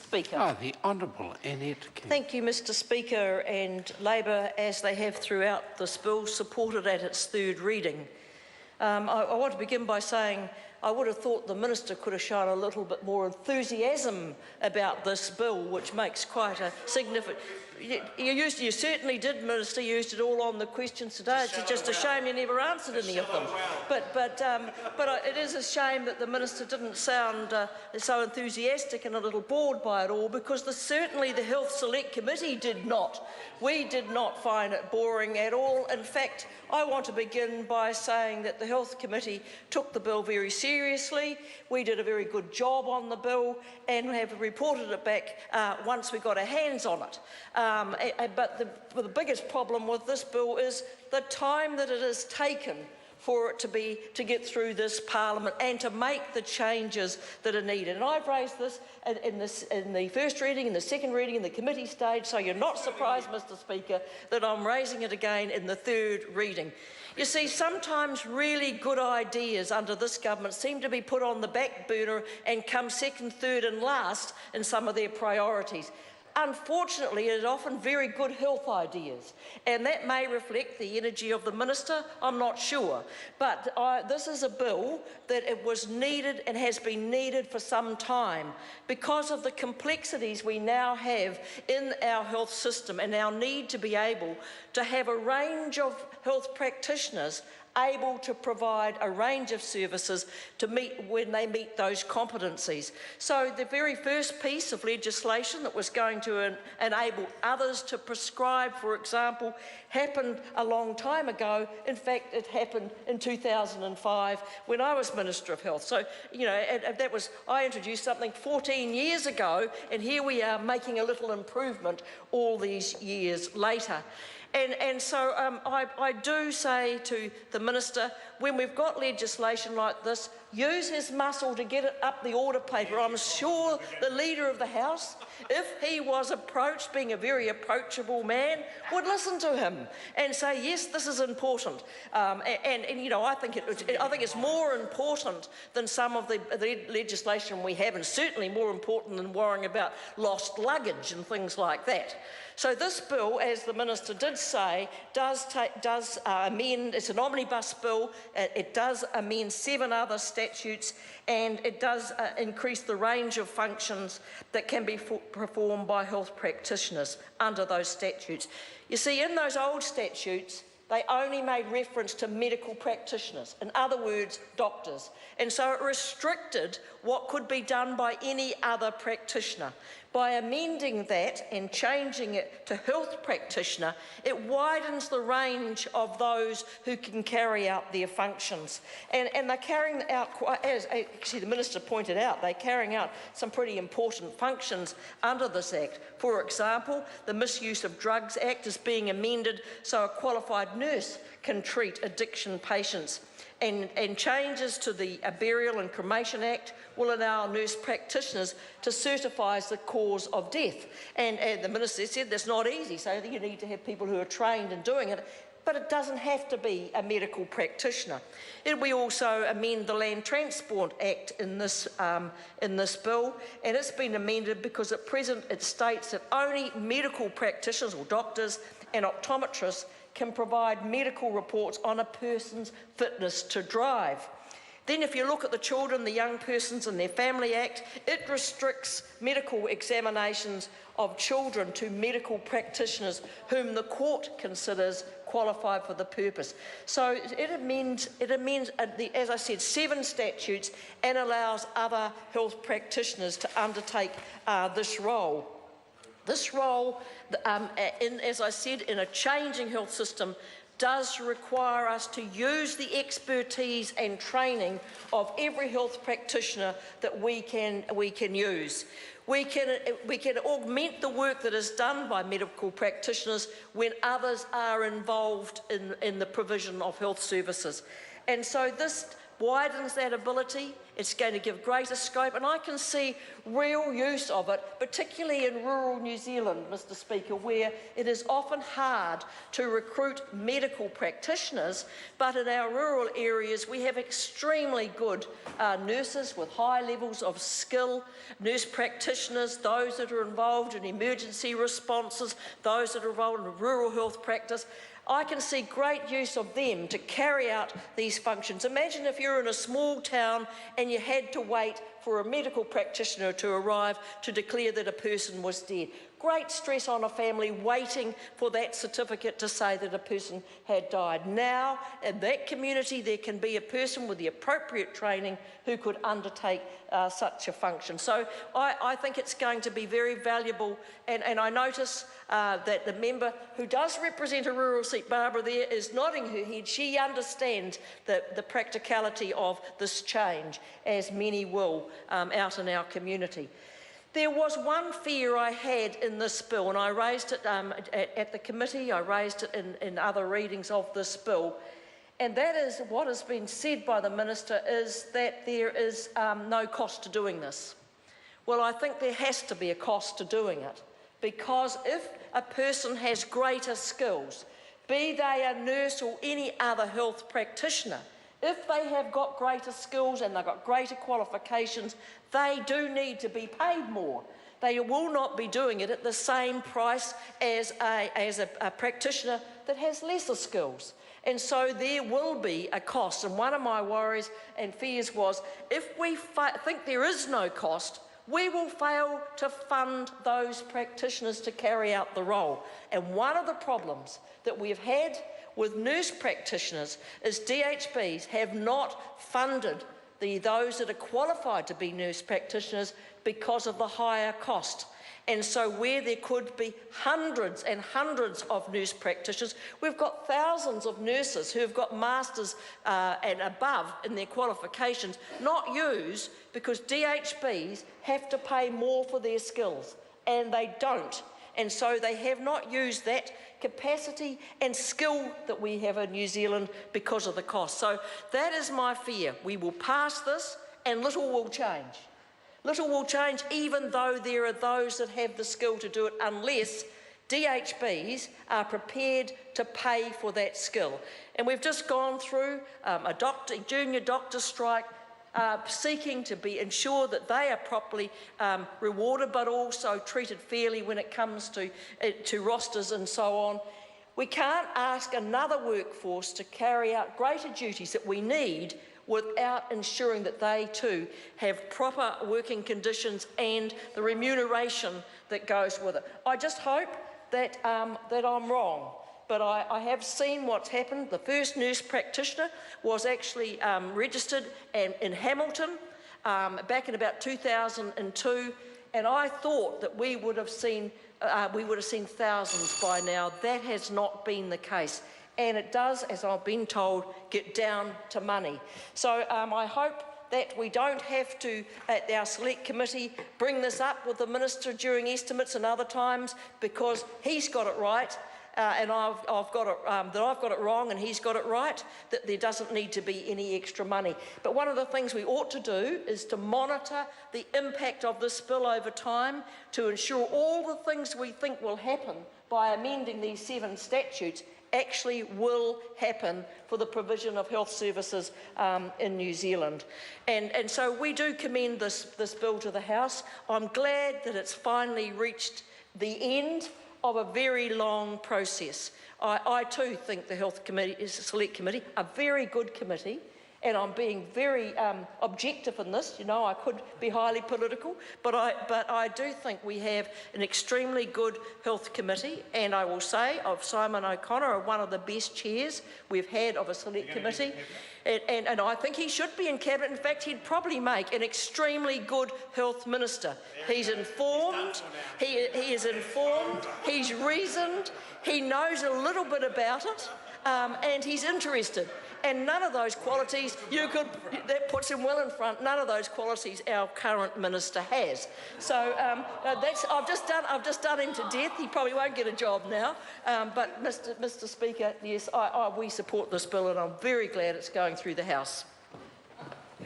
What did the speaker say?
Speaker. The Honourable Annette King. Thank you, Mr Speaker, and Labor, as they have throughout this bill, supported at its third reading. I want to begin by saying I would have thought the Minister could have shown a little bit more enthusiasm about this bill, which makes quite a significant... You certainly did, Minister, used it all on the questions today. It's just a shame you never answered any of them. But it is a shame that the Minister didn't sound so enthusiastic and a little bored by it all, because certainly the Health Select Committee did not. We did not find it boring at all. In fact, I want to begin by saying that the Health Committee took the bill very seriously. We did a very good job on the bill and have reported it back once we got our hands on it. But the biggest problem with this bill is the time that it has taken for it to get through this Parliament and to make the changes that are needed. And I've raised this in the first reading, in the second reading, in the committee stage, so you're not surprised, Mr Speaker, that I'm raising it again in the third reading. You see, sometimes really good ideas under this government seem to be put on the back burner and come second, third and last in some of their priorities. Unfortunately, it is often very good health ideas, and that may reflect the energy of the Minister, I'm not sure. But this is a bill that it was needed and has been needed for some time because of the complexities we now have in our health system and our need to be able to have a range of health practitioners able to provide a range of services to meet when they meet those competencies. So the very first piece of legislation that was going to enable others to prescribe, for example, happened a long time ago. In fact, it happened in 2005 when I was Minister of Health. So, you know, I introduced something 14 years ago, and here we are making a little improvement all these years later. And so I do say to the Minister, when we've got legislation like this, use his muscle to get it up the order paper. I'm sure the Leader of the House, if he was approached, being a very approachable man, would listen to him and say, yes, this is important. And you know, I think it's more important than some of the legislation we have, and certainly more important than worrying about lost luggage and things like that. So this bill, as the Minister did say, does amend, it's an omnibus bill, it does amend 7 other statutes, and it does increase the range of functions that can be performed by health practitioners under those statutes. You see, in those old statutes, they only made reference to medical practitioners, in other words, doctors. And so it restricted what could be done by any other practitioner. By amending that and changing it to health practitioner, it widens the range of those who can carry out their functions. And they're carrying out, as actually the Minister pointed out, they're carrying out some pretty important functions under this Act. For example, the Misuse of Drugs Act is being amended so a qualified nurse can treat addiction patients. And changes to the Burial and Cremation Act will allow nurse practitioners to certify the cause of death. And the Minister said that's not easy, so you need to have people who are trained in doing it, but it doesn't have to be a medical practitioner. We also amend the Land Transport Act in this bill, and it's been amended because at present it states that only medical practitioners or doctors and optometrists can provide medical reports on a person's fitness to drive. Then if you look at the Children, the Young Persons and Their Family Act, it restricts medical examinations of children to medical practitioners whom the court considers qualified for the purpose. So it amends, as I said, 7 statutes and allows other health practitioners to undertake this role. This role, as I said, in a changing health system, does require us to use the expertise and training of every health practitioner that we can use. We can augment the work that is done by medical practitioners when others are involved in the provision of health services. And so this widens that ability. It's going to give greater scope, and I can see real use of it, particularly in rural New Zealand, Mr. Speaker, where it is often hard to recruit medical practitioners, but in our rural areas we have extremely good nurses with high levels of skill, nurse practitioners, those that are involved in emergency responses, those that are involved in rural health practice. I can see great use of them to carry out these functions. Imagine if you're in a small town and you had to wait for a medical practitioner to arrive to declare that a person was dead. Great stress on a family waiting for that certificate to say that a person had died. Now, in that community, there can be a person with the appropriate training who could undertake such a function. So I think it's going to be very valuable, and I notice that the member who does represent a rural seat, Barbara, there is nodding her head. She understands the practicality of this change, as many will out in our community. There was one fear I had in this bill, and I raised it at the committee, I raised it in other readings of this bill, and that is what has been said by the Minister is that there is no cost to doing this. Well, I think there has to be a cost to doing it, because if a person has greater skills, be they a nurse or any other health practitioner, if they have got greater skills and they've got greater qualifications, they do need to be paid more. They will not be doing it at the same price as a practitioner that has lesser skills. And so there will be a cost. And one of my worries and fears was, if we think there is no cost, we will fail to fund those practitioners to carry out the role. And one of the problems that we've had with nurse practitioners is DHBs have not funded those that are qualified to be nurse practitioners because of the higher cost. And so where there could be hundreds and hundreds of nurse practitioners, we've got thousands of nurses who have got masters and above in their qualifications not used because DHBs have to pay more for their skills, and they don't. And so they have not used that capacity and skill that we have in New Zealand because of the cost. So that is my fear. We will pass this and little will change. Little will change, even though there are those that have the skill to do it, unless DHBs are prepared to pay for that skill. And we've just gone through a junior doctor strike, seeking to be ensured that they are properly rewarded, but also treated fairly when it comes to rosters and so on. We can't ask another workforce to carry out greater duties that we need without ensuring that they too have proper working conditions and the remuneration that goes with it. I just hope that I'm wrong. But I have seen what's happened. The first nurse practitioner was actually registered in Hamilton back in about 2002, and I thought that we would have seen thousands by now. That has not been the case, and it does, as I've been told, get down to money. So I hope that we don't have to, at our select committee, bring this up with the Minister during estimates and other times, because he's got it right. And I've got it wrong and he's got it right, that there doesn't need to be any extra money. But one of the things we ought to do is to monitor the impact of this bill over time to ensure all the things we think will happen by amending these 7 statutes actually will happen for the provision of health services in New Zealand. And so we do commend this bill to the House. I'm glad that it's finally reached the end of a very long process. I too think the Health Committee is a select committee, a very good committee, and I'm being very objective in this. You know, I could be highly political, but I do think we have an extremely good health committee, and I will say of Simon O'Connor, one of the best chairs we've had of a select committee. And I think he should be in Cabinet. In fact, he'd probably make an extremely good health minister. He's informed, he is informed, he's reasoned, he knows a little bit about it, and he's interested. And none of those qualities that puts him well in front. None of those qualities our current minister has. So I've just done him to death. He probably won't get a job now. But Mr. Speaker, yes, we support this bill, and I'm very glad it's going through the House.